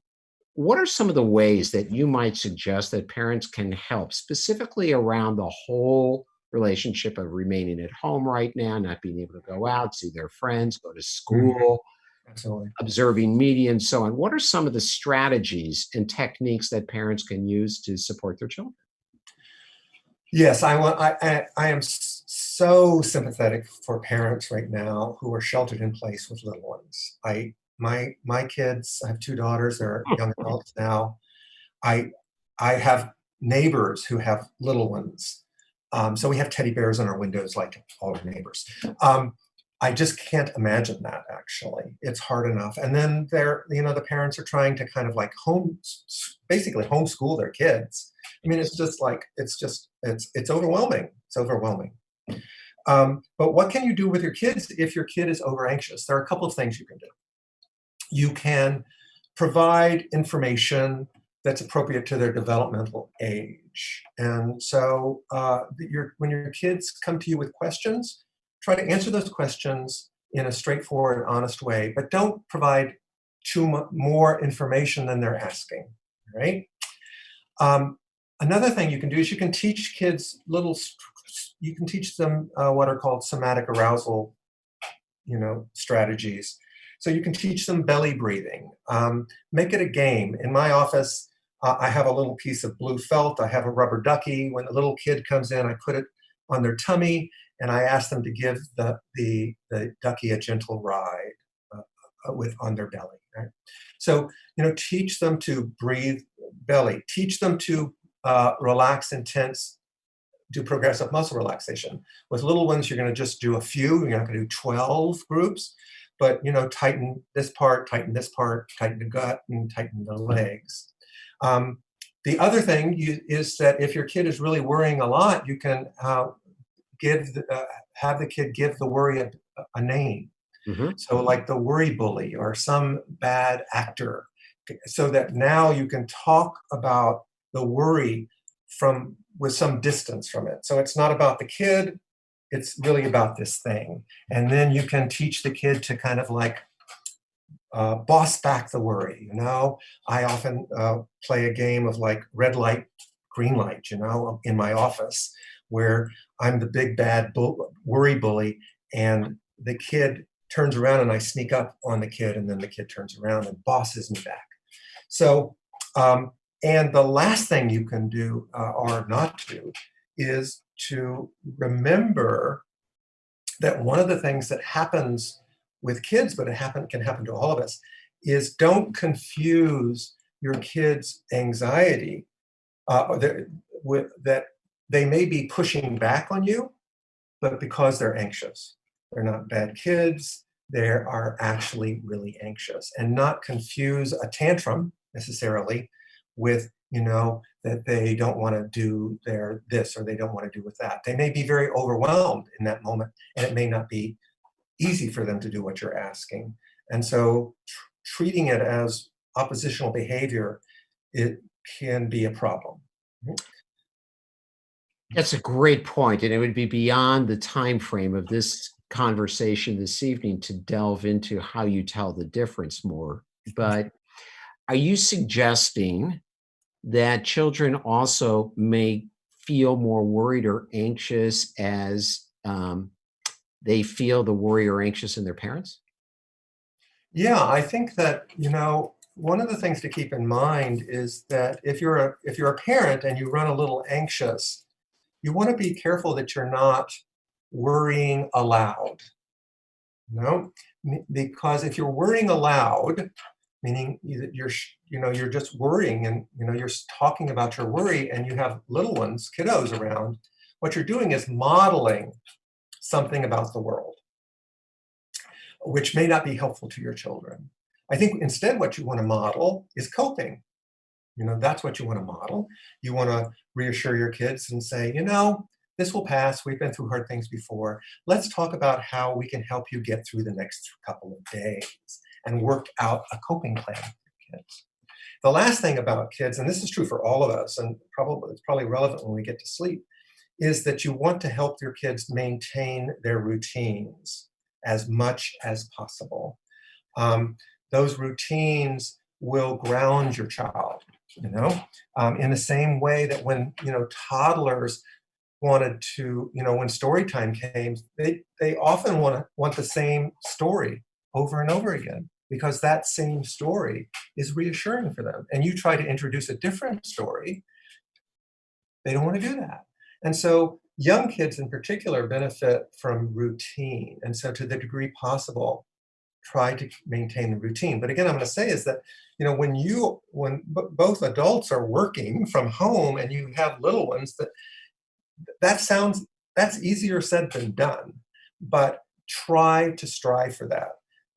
Speaker 1: what are some of the ways that you might suggest that parents can help, specifically around the whole relationship of remaining at home right now, not being able to go out, see their friends, go to
Speaker 2: Mhm.
Speaker 1: school,
Speaker 2: Absolutely.
Speaker 1: observing media and so on? What are some of the strategies and techniques that parents can use to support their children?
Speaker 2: Yes, I am so sympathetic for parents right now who are sheltered in place with little ones. My kids, I have two daughters, they're young adults now. I I have neighbors who have little ones. So we have teddy bears in our windows like all our neighbors. Um, I just can't imagine that actually. It's hard enough. And then the parents are trying to kind of like basically homeschool their kids. I mean, it's just like, it's overwhelming. It's overwhelming. But what can you do with your kids if your kid is over anxious? There are a couple of things you can do. You can provide information that's appropriate to their developmental age. And so when your kids come to you with questions, try to answer those questions in a straightforward, honest way, but don't provide more information than they're asking, right? Another thing you can do is you can teach kids you can teach them what are called somatic arousal, strategies. So you can teach them belly breathing. Make it a game. In my office, I have a little piece of blue felt. I have a rubber ducky. When the little kid comes in, I put it on their tummy, and I ask them to give the ducky a gentle ride on their belly. Right? So teach them to breathe belly. Teach them to relax intense. Do progressive muscle relaxation. With little ones, you're going to just do a few. You're not going to do 12 groups, but tighten this part, tighten the gut, and tighten the legs. The other thing is that if your kid is really worrying a lot, you can have the kid give the worry a name.
Speaker 1: Mm-hmm.
Speaker 2: So like the worry bully or some bad actor, so that now you can talk about the worry with some distance from it. So it's not about the kid, it's really about this thing. And then you can teach the kid to kind of like boss back the worry. I often play a game of like red light, green light, in my office, where I'm the big bad worry bully, and the kid turns around and I sneak up on the kid, and then the kid turns around and bosses me back. So, and the last thing you can do or not do is to remember that one of the things that happens with kids, but can happen to all of us, is don't confuse your kids' anxiety that they may be pushing back on you, but because they're anxious. They're not bad kids. They are actually really anxious, and not confuse a tantrum necessarily with, that they don't want to do this or they don't want to do with that. They may be very overwhelmed in that moment, and it may not be easy for them to do what you're asking. And so treating it as oppositional behavior, it can be a problem.
Speaker 1: That's a great point, and it would be beyond the time frame of this conversation this evening to delve into how you tell the difference more. But are you suggesting that children also may feel more worried or anxious as they feel the worry or anxious in their parents?
Speaker 2: Yeah, I think that, one of the things to keep in mind is that if you're a parent and you run a little anxious, you want to be careful that you're not worrying aloud. Because if you're worrying aloud, meaning you're just worrying, and you're talking about your worry, and you have little ones, kiddos around, what you're doing is modeling something about the world, which may not be helpful to your children. I think instead what you want to model is coping. That's what you want to model. You want to reassure your kids and say, this will pass. We've been through hard things before. Let's talk about how we can help you get through the next couple of days and work out a coping plan for kids. The last thing about kids, and this is true for all of us, and it's probably relevant when we get to sleep, is that you want to help your kids maintain their routines as much as possible. Those routines will ground your child, in the same way that when, toddlers wanted to, when story time came, they often want the same story over and over again, because that same story is reassuring for them. And you try to introduce a different story, they don't want to do that. And so young kids in particular benefit from routine. And so to the degree possible, try to maintain the routine. But again, I'm going to say is that, when both adults are working from home and you have little ones, that's easier said than done. But try to strive for that.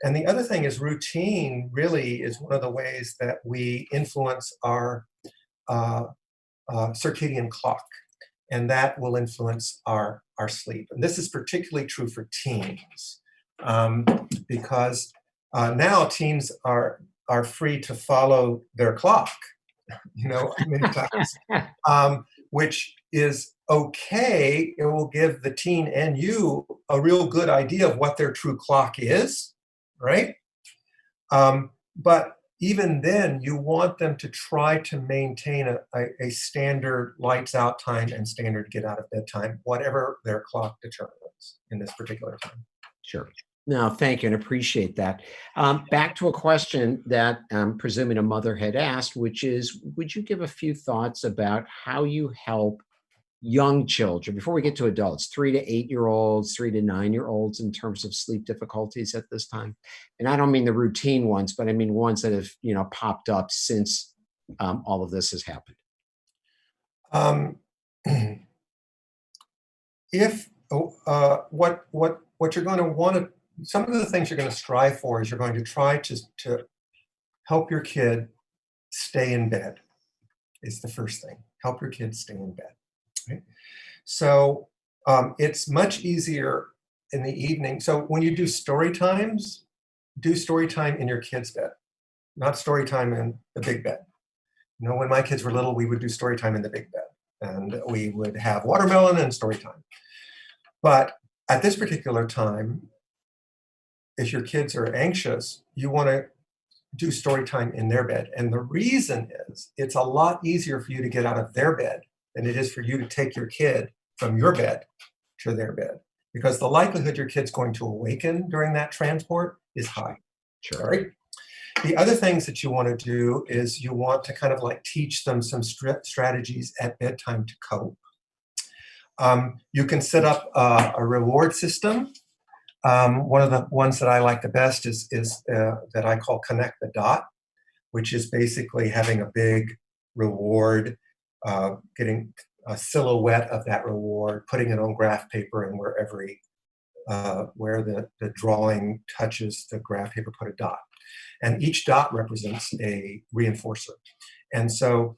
Speaker 2: And the other thing is routine really is one of the ways that we influence our uh, circadian clock, and that will influence our sleep. And this is particularly true for teens, because now teens are free to follow their clock, many times, which is okay. It will give the teen and you a real good idea of what their true clock is, right? But even then, you want them to try to maintain a standard lights out time and standard get out of bed time, whatever their clock determines in this particular time.
Speaker 1: Sure. No, thank you and appreciate that. Back to a question that I'm presuming a mother had asked, which is, would you give a few thoughts about how you help young children, before we get to adults, 3 to 8-year-olds, 3 to 9-year-olds, in terms of sleep difficulties at this time? And I don't mean the routine ones, but I mean ones that have, popped up since all of this has happened.
Speaker 2: Um, if what you're going to want to, some of the things you're going to strive for is you're going to try to help your kid stay in bed. Is the first thing. Help your kid stay in bed. Right? So it's much easier in the evening. So when you do story times, do story time in your kid's bed, not story time in the big bed. When my kids were little, we would do story time in the big bed, and we would have watermelon and story time. But at this particular time, if your kids are anxious, you want to do story time in their bed. And the reason is it's a lot easier for you to get out of their bed than it is for you to take your kid from your bed to their bed, because the likelihood your kid's going to awaken during that transport is high.
Speaker 1: Sure.
Speaker 2: All right. The other things that you want to do is you want to kind of like teach them some strategies at bedtime to cope. You can set up a reward system. One of the ones that I like the best is that I call Connect the Dot, which is basically having a big reward, getting a silhouette of that reward, putting it on graph paper, and where the drawing touches the graph paper, put a dot. And each dot represents a reinforcer. And so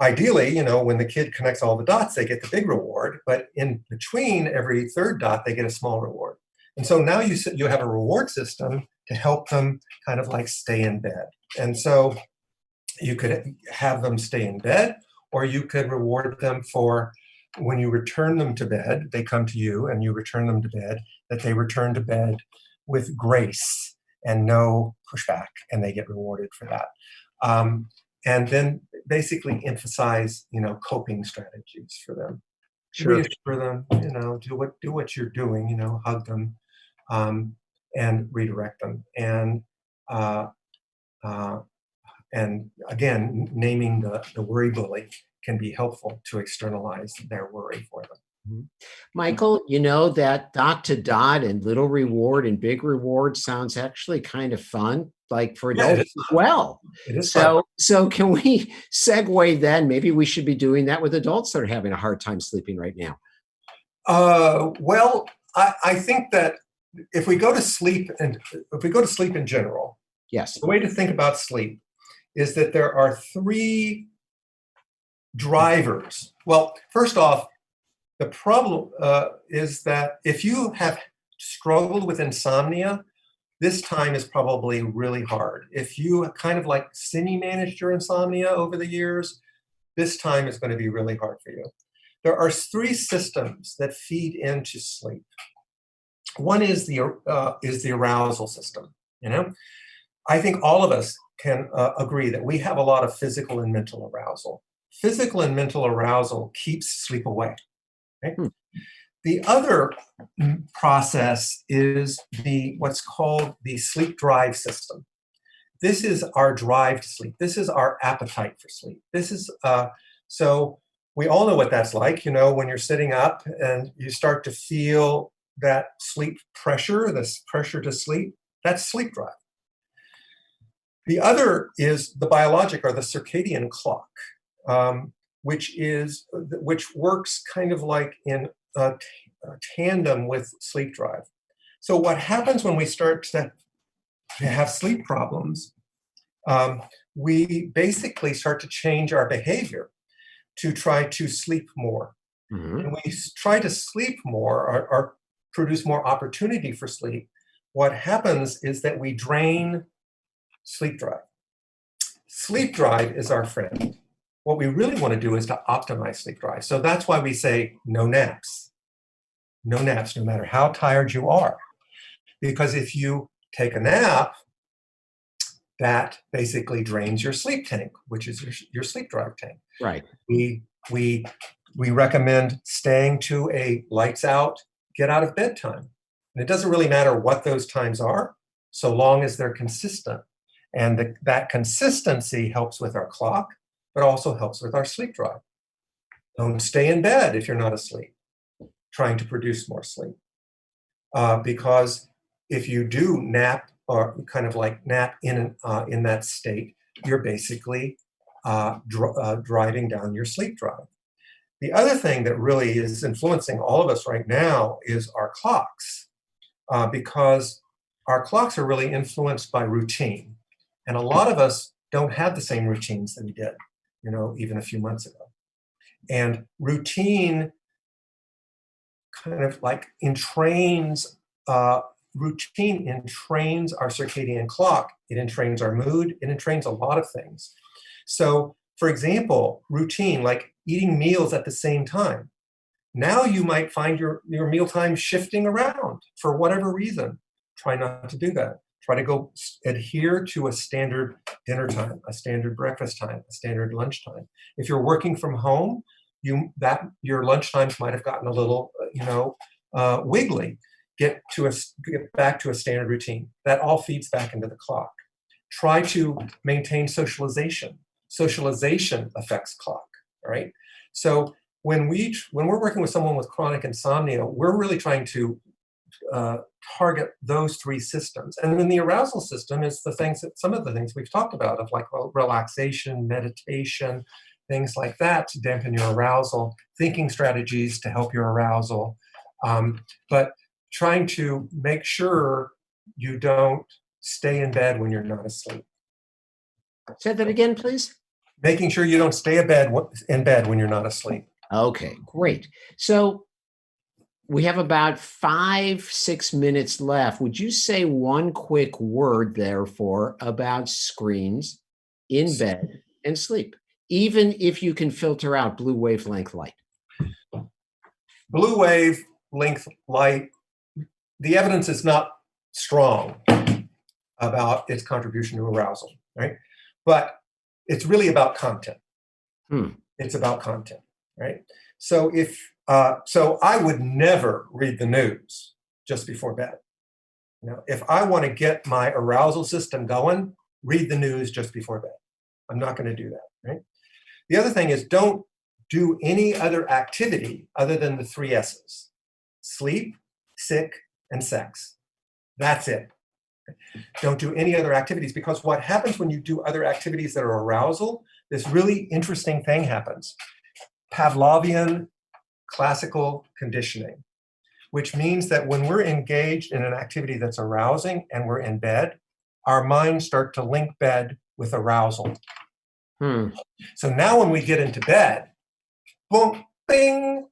Speaker 2: ideally, when the kid connects all the dots, they get the big reward, but in between every third dot, they get a small reward. And so now you have a reward system to help them kind of like stay in bed. And so you could have them stay in bed, or you could reward them for when you return them to bed, they come to you and you return them to bed, that they return to bed with grace and no pushback, and they get rewarded for that. And then basically emphasize, coping strategies for them.
Speaker 1: Sure.
Speaker 2: Reassure them, do what you're doing, hug them, and redirect them. And again, naming the worry bully can be helpful to externalize their worry for them.
Speaker 1: Mhm. Michael, that dot to dot and little reward and big reward sounds actually kind of fun, like for
Speaker 2: Yeah, it
Speaker 1: adults
Speaker 2: is
Speaker 1: as
Speaker 2: fun.
Speaker 1: well.
Speaker 2: It is fun.
Speaker 1: So can we segue then? Maybe we should be doing that with adults that are having a hard time sleeping right now.
Speaker 2: Well, I think that if we go to sleep in general,
Speaker 1: Yes.
Speaker 2: the way to think about sleep is that there are 3 drivers. Well, first off, the problem is that if you have struggled with insomnia, this time is probably really hard. If you kind of like semi-managed your insomnia over the years, this time is going to be really hard for you. There are 3 systems that feed into sleep. One is the arousal system. I think all of us can agree that we have a lot of physical and mental arousal. Physical and mental arousal keeps sleep away. Okay? The other process is what's called the sleep drive system. This is our drive to sleep. This is our appetite for sleep. This is so we all know what that's like. When you're sitting up and you start to feel that sleep pressure, this pressure to sleep, that's sleep drive. The other is the biologic or the circadian clock, which works kind of like in tandem with sleep drive. So what happens when we start to have sleep problems, we basically start to change our behavior to try to sleep more.
Speaker 1: Mhm.
Speaker 2: When we try to sleep more or produce more opportunity for sleep, what happens is that we drain sleep drive. Sleep drive is our friend. What we really want to do is to optimize sleep drive. So that's why we say no naps. No naps, no matter how tired you are. Because if you take a nap, that basically drains your sleep tank, which is your sleep drive tank.
Speaker 1: Right.
Speaker 2: We we we recommend staying to a lights out, get out of bed time. And it doesn't really matter what those times are, so long as they're consistent. And that consistency helps with our clock, but also helps with our sleep drive. Don't stay in bed if you're not asleep, trying to produce more sleep. Because if you do nap or kind of like nap in that state, you're basically driving down your sleep drive. The other thing that really is influencing all of us right now is our clocks, because our clocks are really influenced by routine. And a lot of us don't have the same routines that we did, even a few months ago. And routine kind of like routine entrains our circadian clock. It entrains our mood. It entrains a lot of things. So, for example, routine, like eating meals at the same time. Now you might find your mealtime shifting around for whatever reason. Try not to do that. Try to adhere to a standard dinner time, a standard breakfast time, a standard lunch time. If you're working from home, your lunch times might have gotten a little, wiggly. Get back to a standard routine. That all feeds back into the clock. Try to maintain socialization. Socialization affects clock, right? So when we're working with someone with chronic insomnia, we're really trying to target those three systems. And then the arousal system is some of the things we've talked about, of like relaxation, meditation, things like that to dampen your arousal, thinking strategies to help your arousal, but trying to make sure you don't stay in bed when you're not asleep.
Speaker 1: Say that again, please.
Speaker 2: Making sure you don't stay in bed when you're not asleep.
Speaker 1: Okay, great. So we have about 5, 6 minutes left. Would you say one quick word, therefore, about screens in bed and sleep, even if you can filter out blue wavelength light?
Speaker 2: Blue wavelength light, the evidence is not strong about its contribution to arousal, right? But it's really about content. It's about content, right? So so I would never read the news just before bed. If I want to get my arousal system going, read the news just before bed. I'm not going to do that, right? The other thing is, don't do any other activity other than the 3 S's: sleep, sick, and sex. That's it. Don't do any other activities, because what happens when you do other activities that are arousal, this really interesting thing happens. Pavlovian classical conditioning, which means that when we're engaged in an activity that's arousing and we're in bed, our minds start to link bed with arousal. So now when we get into bed, boom, bing,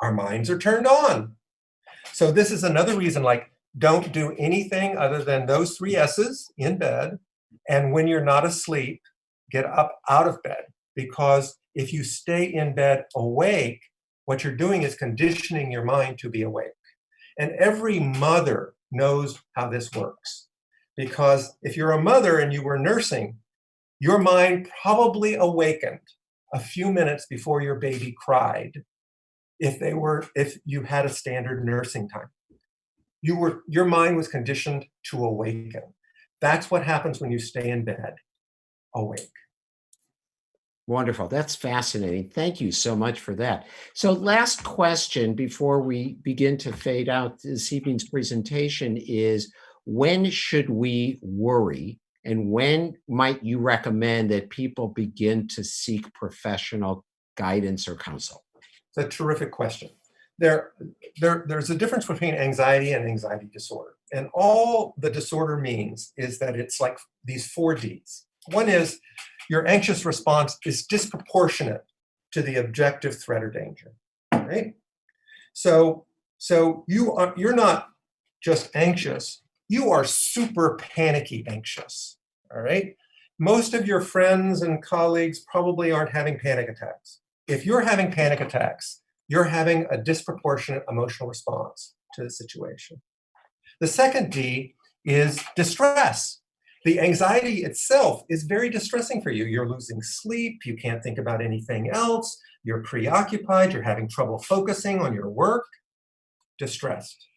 Speaker 2: our minds are turned on. So this is another reason, like, don't do anything other than those 3 S's in bed. And when you're not asleep, get up out of bed. Because if you stay in bed awake, what you're doing is conditioning your mind to be awake. And every mother knows how this works. Because if you're a mother and you were nursing, your mind probably awakened a few minutes before your baby cried if you had a standard nursing time. Your mind was conditioned to awaken. That's what happens when you stay in bed awake.
Speaker 1: Wonderful. That's fascinating. Thank you so much for that. So last question before we begin to fade out this evening's presentation is, when should we worry, and when might you recommend that people begin to seek professional guidance or counsel?
Speaker 2: It's a terrific question. There's a difference between anxiety and anxiety disorder. And all the disorder means is that it's like these 4Ds. One is your anxious response is disproportionate to the objective threat or danger, right? So you're not just anxious, you are super panicky anxious, all right? Most of your friends and colleagues probably aren't having panic attacks. If you're having panic attacks, you're having a disproportionate emotional response to the situation. The second D is distress. The anxiety itself is very distressing for you. You're losing sleep, you can't think about anything else, you're preoccupied, you're having trouble focusing on your work, distressed.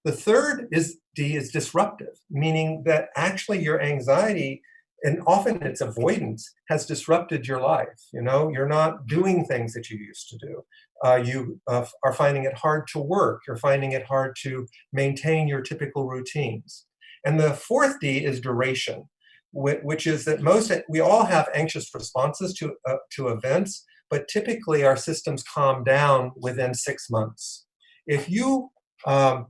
Speaker 2: The third D is disruptive, meaning that actually your anxiety, and often it's avoidance, has disrupted your life. You know, you're not doing things that you used to do. You are finding it hard to work. You're finding it hard to maintain your typical routines. And the fourth D is duration, which is that we all have anxious responses to events, but typically our systems calm down within 6 months. If you are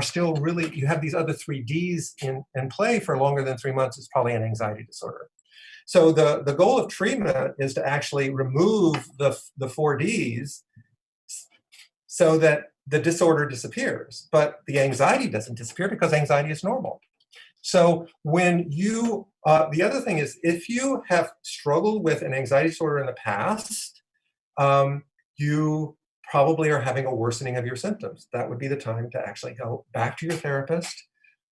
Speaker 2: still really, you have these other 3Ds in play for longer than 3 months, it's probably an anxiety disorder. So the goal of treatment is to actually remove the 4Ds so that the disorder disappears, but the anxiety doesn't disappear because anxiety is normal. So when you, the other thing is, if you have struggled with an anxiety disorder in the past, you probably are having a worsening of your symptoms. That would be the time to actually go back to your therapist,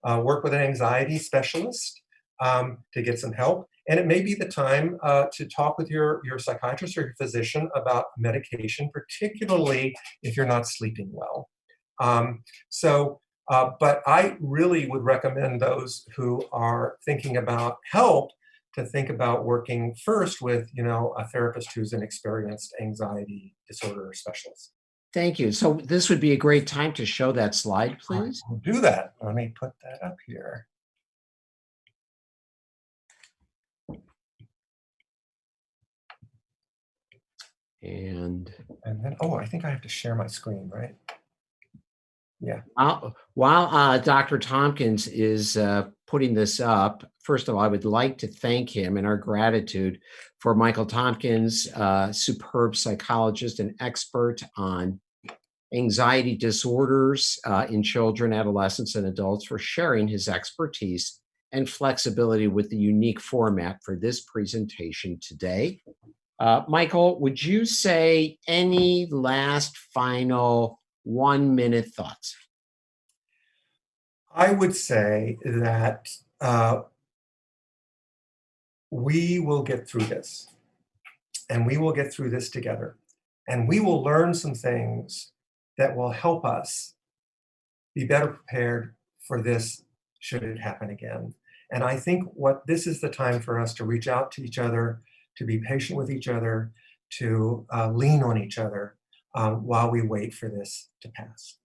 Speaker 2: work with an anxiety specialist to get some help. And it may be the time to talk with your psychiatrist or your physician about medication, particularly if you're not sleeping well. But I really would recommend those who are thinking about help to think about working first with, a therapist who's an experienced anxiety disorder specialist.
Speaker 1: Thank you. So this would be a great time to show that slide, please.
Speaker 2: We'll do that. Let me put that up here.
Speaker 1: And
Speaker 2: then, I think I have to share my screen, right? Yeah.
Speaker 1: While Dr. Tompkins is putting this up, first of all, I would like to thank him and our gratitude for Michael Tompkins, superb psychologist and expert on anxiety disorders in children, adolescents, and adults, for sharing his expertise and flexibility with the unique format for this presentation today. Michael, would you say any last final 1-minute thoughts?
Speaker 2: I would say that we will get through this, and we will get through this together, and we will learn some things that will help us be better prepared for this should it happen again. And I think this is the time for us to reach out to each other, to be patient with each other, to lean on each other while we wait for this to pass.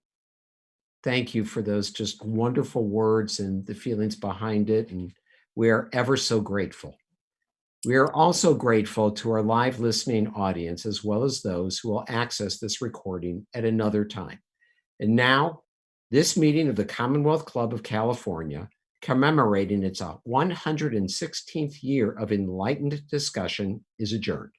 Speaker 1: Thank you for those just wonderful words and the feelings behind it. And we are ever so grateful. We are also grateful to our live listening audience, as well as those who will access this recording at another time. And now, this meeting of the Commonwealth Club of California, commemorating its 116th year of enlightened discussion, is adjourned.